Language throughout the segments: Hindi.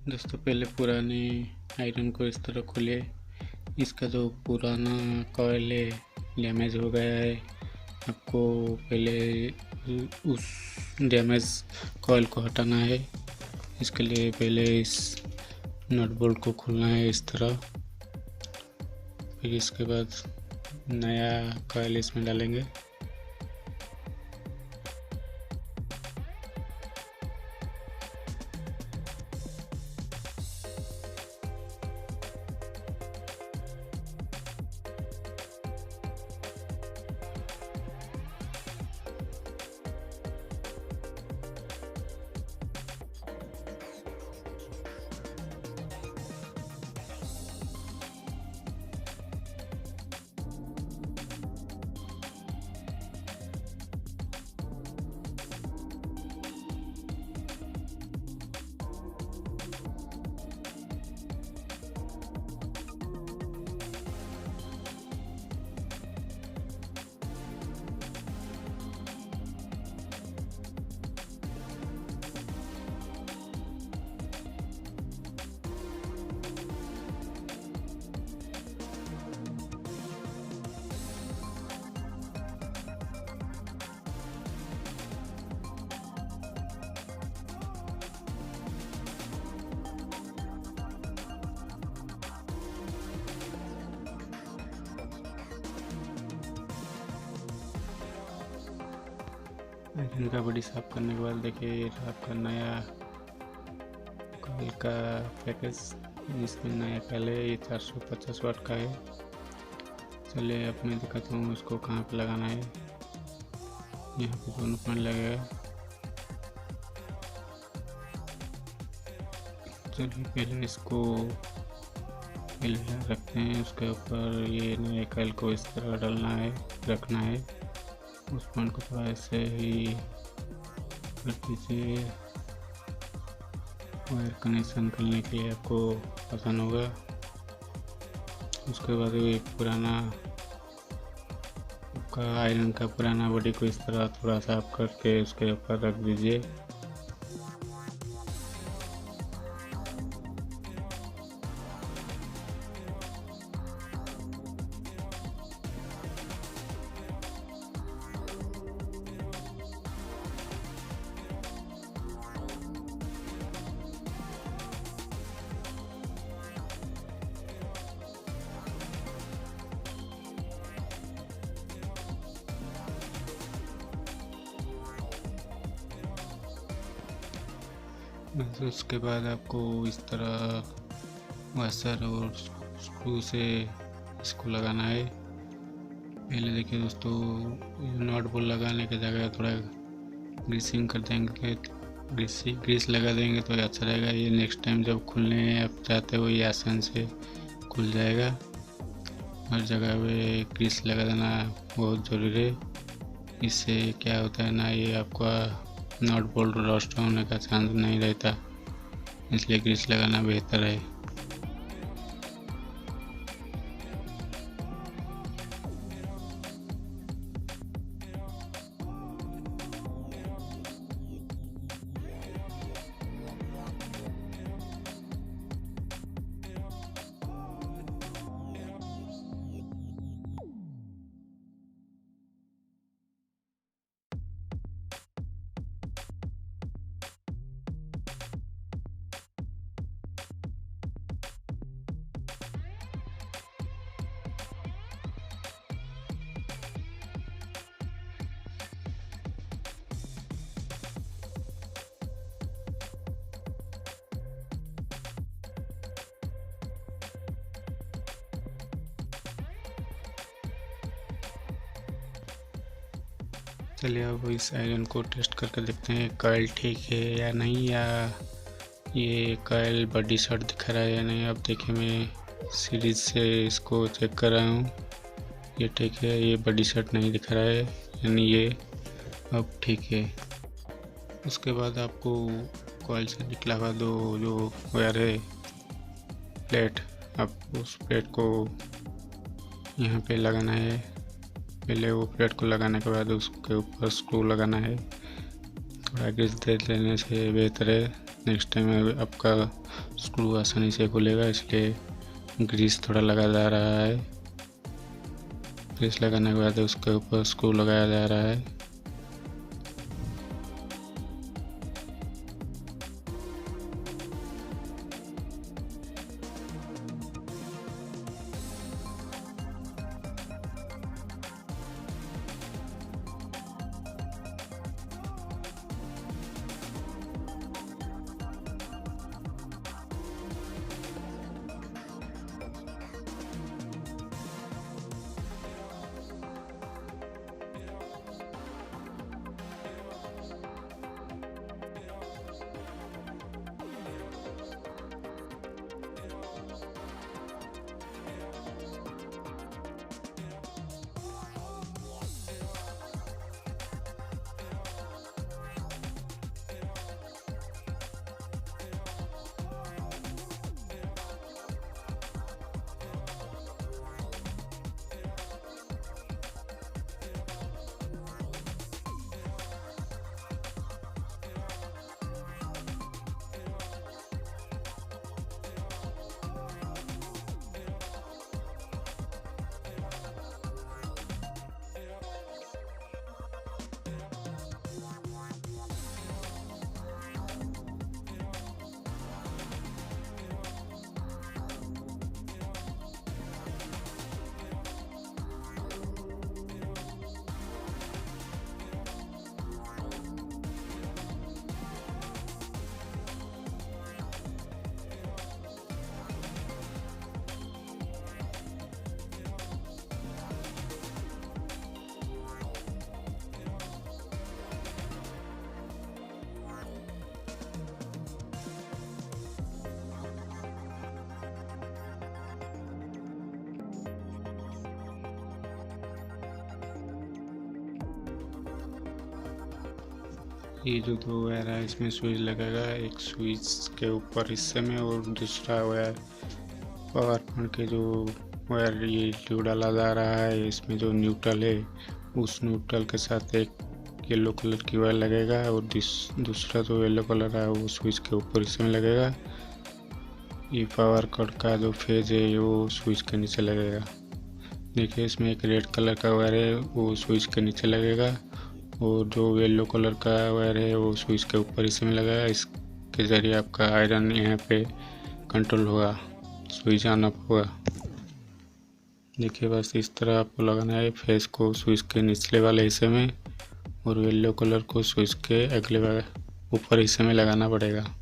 दोस्तों पहले पुराने आयरन को इस तरह खोले। इसका जो पुराना कॉइल है डैमेज हो गया है। आपको पहले उस डैमेज कॉइल को हटाना है। इसके लिए पहले इस नट बोल्ट को खोलना है इस तरह। फिर इसके बाद नया कॉइल इसमें डालेंगे। आयरन का बॉडी साफ करने के बाद देखिए आपका नया कॉइल का पैकेज इसमें नया कॉइल है। ये 450 वाट का है। चलिए अब मैं दिखाता हूँ उसको कहाँ पे लगाना है। यहाँ पे दोनों पॉइंट लगेगा। चलिए पहले इसको रखते हैं। उसके ऊपर ये नए कॉइल को इस तरह डालना है, रखना है। उस पॉइंट को थोड़ा ऐसे ही कर दीजिए। वायर कनेक्शन करने के लिए आपको आसान होगा। उसके बाद ये पुराना आपका आयरन का पुराना बॉडी को इस तरह थोड़ा साफ करके उसके ऊपर रख दीजिए। उसके बाद आपको इस तरह वाशर और स्क्रू से इसको लगाना है। पहले देखिए दोस्तों, नट बोल्ट लगाने की जगह थोड़ा ग्रीसिंग कर देंगे, ग्रीस लगा देंगे तो अच्छा रहेगा। ये नेक्स्ट टाइम जब खुलने आप चाहते हो ये आसान से खुल जाएगा। हर जगह पे ग्रीस लगा देना बहुत ज़रूरी है। इससे क्या होता है ना, ये आपका नट बोल्ट रस्ट होने का चांस नहीं रहता, इसलिए ग्रीस लगाना बेहतर है। चलिए अब इस आयरन को टेस्ट करके देखते हैं कॉइल ठीक है या नहीं, या ये कॉइल बॉडी शॉर्ट दिखा रहा है या नहीं। अब देखिए मैं सीरीज से इसको चेक कर रहा हूँ, ये ठीक है। ये बॉडी शॉर्ट नहीं दिखा रहा है, यानी ये अब ठीक है। उसके बाद आपको कॉइल से निकला हुआ जो वायर है प्लेट, आप उस प्लेट को यहाँ पे लगाना है। पहले वो प्लेट को लगाने के बाद उसके ऊपर स्क्रू लगाना है। थोड़ा ग्रीस दे देने से बेहतर है, नेक्स्ट टाइम आपका स्क्रू आसानी से खुलेगा, इसलिए ग्रीस थोड़ा लगा जा रहा है। ग्रीस लगाने के बाद उसके ऊपर स्क्रू लगाया जा रहा है। ये जो दो वायर है इसमें स्विच लगेगा, एक स्विच के ऊपर हिस्से में और दूसरा वायर पावर पॉइंट के जो वायर ये जो डाला जा रहा है इसमें जो न्यूट्रल है उस न्यूट्रल के साथ एक येलो कलर की वायर लगेगा और दूसरा जो येलो कलर है वो स्विच के ऊपर हिस्से में लगेगा। ये पावर कट का जो फेज है वो स्विच के नीचे लगेगा। देखिए इसमें एक रेड कलर का वायर है वो स्विच के नीचे लगेगा और जो येलो कलर का वायर है वो स्विच के ऊपर हिस्से में लगाया। इसके ज़रिए आपका आयरन यहाँ पे कंट्रोल होगा, स्विच ऑन ऑफ होगा। देखिए बस इस तरह आपको लगाना है फेस को स्विच के निचले वाले हिस्से में और येलो कलर को स्विच के अगले वाले ऊपर हिस्से में लगाना पड़ेगा।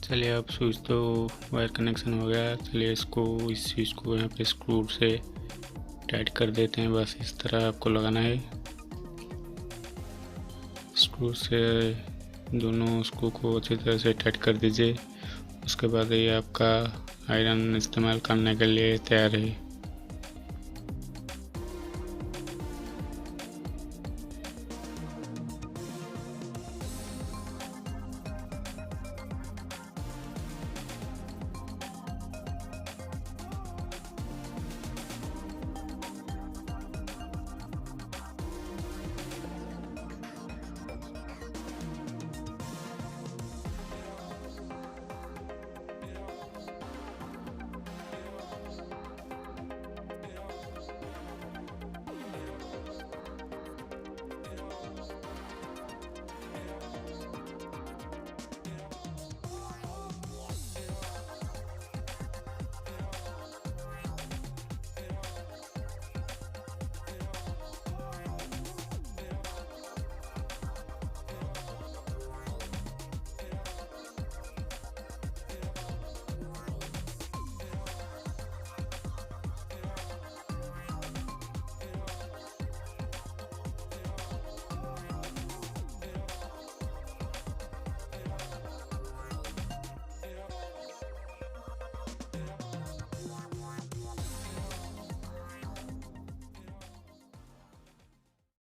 चलिए अब स्विच तो वायर कनेक्शन हो गया। चलिए इसको इस स्विच को यहाँ पे स्क्रू से टाइट कर देते हैं। बस इस तरह आपको लगाना है, स्क्रू से दोनों स्क्रू को अच्छी तरह से टाइट कर दीजिए। उसके बाद ये आपका आयरन इस्तेमाल करने के लिए तैयार है।